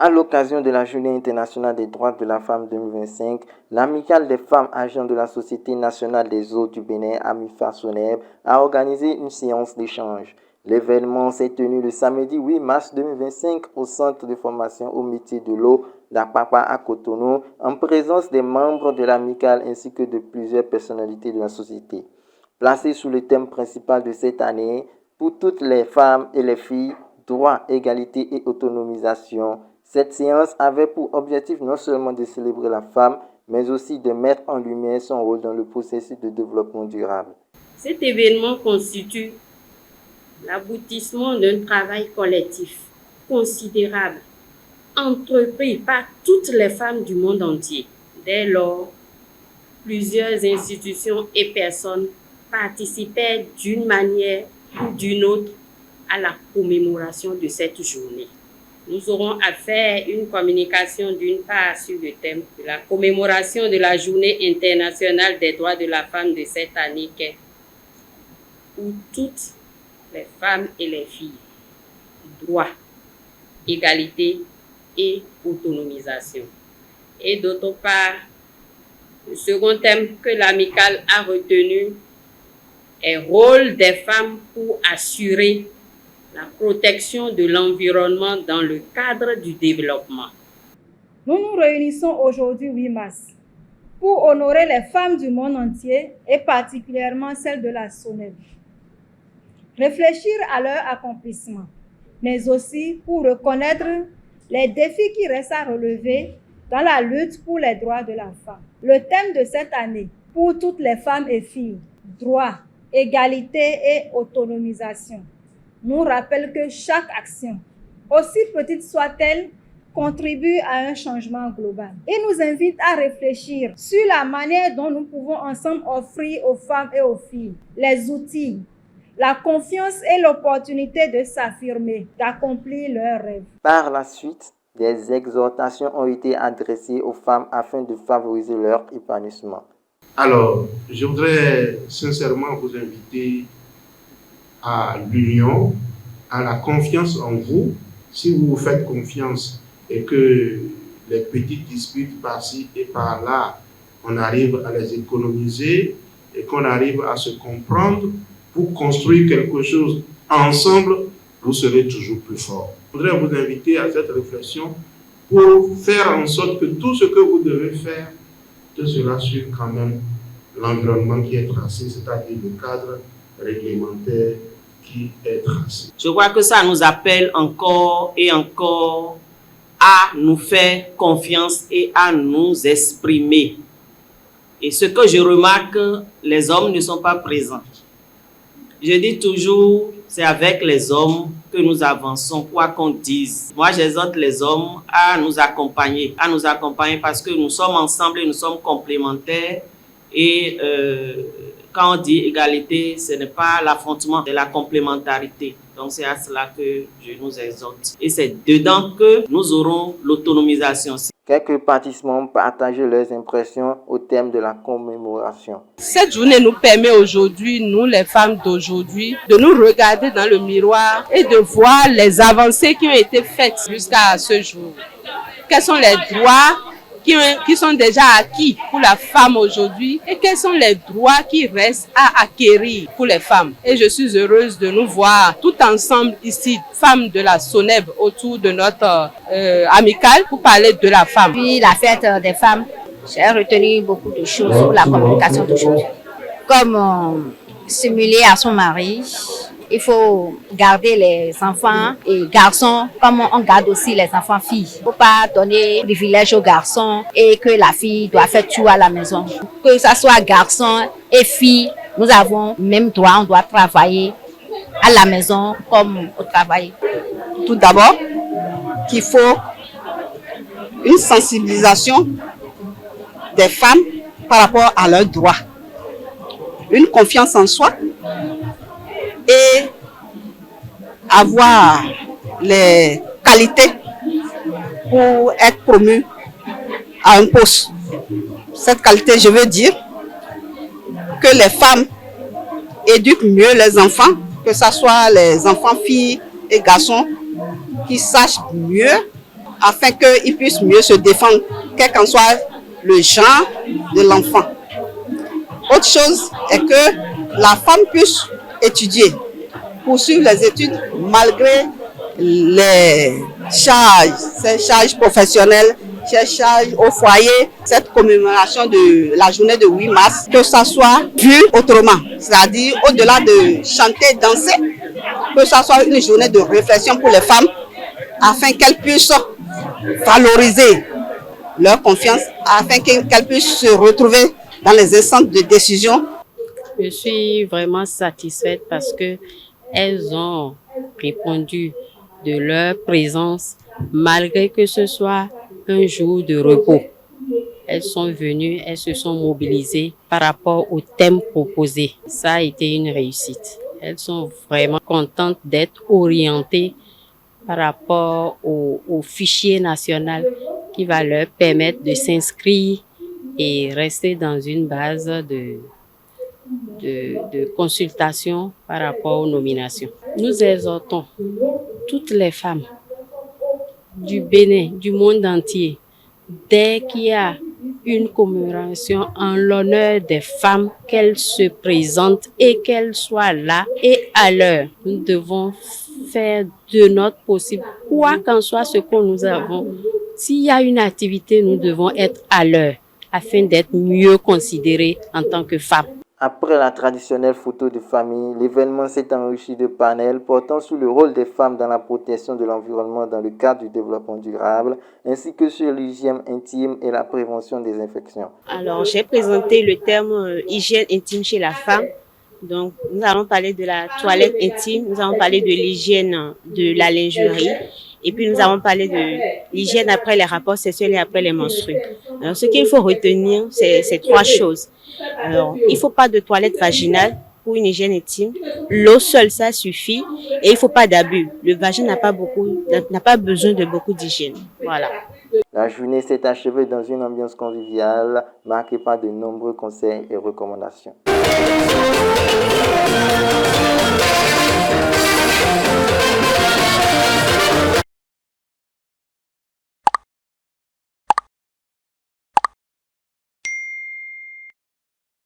À l'occasion de la Journée internationale des droits de la femme 2025, l'Amicale des femmes agents de la Société nationale des eaux du Bénin, AMIFA-SONEB, a organisé une séance d'échange. L'événement s'est tenu le samedi 8 mars 2025 au centre de formation au métier de l'eau d'Apapa à Cotonou, en présence des membres de l'Amicale ainsi que de plusieurs personnalités de la société. Placé sous le thème principal de cette année, pour toutes les femmes et les filles, droit, égalité et autonomisation, cette séance avait pour objectif non seulement de célébrer la femme, mais aussi de mettre en lumière son rôle dans le processus de développement durable. Cet événement constitue l'aboutissement d'un travail collectif considérable, entrepris par toutes les femmes du monde entier. Dès lors, plusieurs institutions et personnes participaient d'une manière ou d'une autre à la commémoration de cette journée. Nous aurons à faire une communication d'une part sur le thème de la commémoration de la Journée internationale des droits de la femme de cette année qui est pour toutes les femmes et les filles, droit, égalité et autonomisation. Et d'autre part, le second thème que l'amicale a retenu est rôle des femmes pour assurer la protection de l'environnement dans le cadre du développement. Nous nous réunissons aujourd'hui 8 mars pour honorer les femmes du monde entier et particulièrement celles de la SONEB. Réfléchir à leur accomplissement, mais aussi pour reconnaître les défis qui restent à relever dans la lutte pour les droits de la femme. Le thème de cette année, pour toutes les femmes et filles, droit, égalité et autonomisation, nous rappelle que chaque action, aussi petite soit-elle, contribue à un changement global. Et nous invite à réfléchir sur la manière dont nous pouvons ensemble offrir aux femmes et aux filles les outils, la confiance et l'opportunité de s'affirmer, d'accomplir leurs rêves. Par la suite, des exhortations ont été adressées aux femmes afin de favoriser leur épanouissement. Alors, je voudrais sincèrement vous inviter à l'union, à la confiance en vous. Si vous vous faites confiance et que les petites disputes par-ci et par-là, on arrive à les économiser et qu'on arrive à se comprendre pour construire quelque chose ensemble, vous serez toujours plus fort. Je voudrais vous inviter à cette réflexion pour faire en sorte que tout ce que vous devez faire, que cela suive quand même l'environnement qui est tracé, c'est-à-dire le cadre réglementaire qui est tracé. Je crois que ça nous appelle encore et encore à nous faire confiance et à nous exprimer. Et ce que je remarque, les hommes ne sont pas présents. Je dis toujours, c'est avec les hommes que nous avançons, quoi qu'on dise. Moi, j'exhorte les hommes à nous accompagner parce que nous sommes ensemble et nous sommes complémentaires. Et quand on dit égalité, ce n'est pas l'affrontement, c'est la complémentarité. Donc, c'est à cela que je nous exhorte. Et c'est dedans que nous aurons l'autonomisation. Quelques participants ont partagé leurs impressions au thème de la commémoration. Cette journée nous permet aujourd'hui, nous les femmes d'aujourd'hui, de nous regarder dans le miroir et de voir les avancées qui ont été faites jusqu'à ce jour. Quels sont les droits qui sont déjà acquis pour la femme aujourd'hui et quels sont les droits qui restent à acquérir pour les femmes. Et je suis heureuse de nous voir tout ensemble ici, femmes de la SONEB, autour de notre amicale pour parler de la femme. Puis la fête des femmes, j'ai retenu beaucoup de choses sur la communication d'aujourd'hui. Comme simuler à son mari, il faut garder les enfants et garçons comme on garde aussi les enfants filles. Il ne faut pas donner privilège aux garçons et que la fille doit faire tout à la maison. Que ce soit garçon et fille, nous avons le même droit, on doit travailler à la maison comme au travail. Tout d'abord, qu'il faut une sensibilisation des femmes par rapport à leurs droits, une confiance en soi, et avoir les qualités pour être promu à un poste. Cette qualité, je veux dire que les femmes éduquent mieux les enfants, que ce soit les enfants filles et garçons, qui sachent mieux afin qu'ils puissent mieux se défendre, quel qu'en soit le genre de l'enfant. Autre chose est que la femme puisse étudier, poursuivre les études malgré les charges, ces charges professionnelles, ces charges au foyer, cette commémoration de la journée de 8 mars, que ça soit vu autrement, c'est-à-dire au-delà de chanter, danser, que ça soit une journée de réflexion pour les femmes, afin qu'elles puissent valoriser leur confiance, afin qu'elles puissent se retrouver dans les instances de décision. Je suis vraiment satisfaite parce que elles ont répondu de leur présence malgré que ce soit un jour de repos. Elles sont venues, elles se sont mobilisées par rapport au thème proposé. Ça a été une réussite. Elles sont vraiment contentes d'être orientées par rapport au fichier national qui va leur permettre de s'inscrire et rester dans une base de consultation par rapport aux nominations. Nous exhortons toutes les femmes du Bénin, du monde entier, dès qu'il y a une commémoration en l'honneur des femmes, qu'elles se présentent et qu'elles soient là et à l'heure. Nous devons faire de notre possible, quoi qu'en soit ce que nous avons. S'il y a une activité, nous devons être à l'heure afin d'être mieux considérées en tant que femmes. Après la traditionnelle photo de famille, l'événement s'est enrichi de panels portant sur le rôle des femmes dans la protection de l'environnement dans le cadre du développement durable, ainsi que sur l'hygiène intime et la prévention des infections. Alors, j'ai présenté le terme hygiène intime chez la femme. Donc, nous allons parler de la toilette intime, nous allons parler de l'hygiène de la lingerie, et puis nous allons parler de l'hygiène après les rapports sexuels et après les menstrues. Alors, ce qu'il faut retenir, c'est trois choses. Alors, il ne faut pas de toilette vaginale pour une hygiène intime. L'eau seule, ça suffit. Et il ne faut pas d'abus. Le vagin n'a pas besoin de beaucoup d'hygiène. Voilà. La journée s'est achevée dans une ambiance conviviale, marquée par de nombreux conseils et recommandations.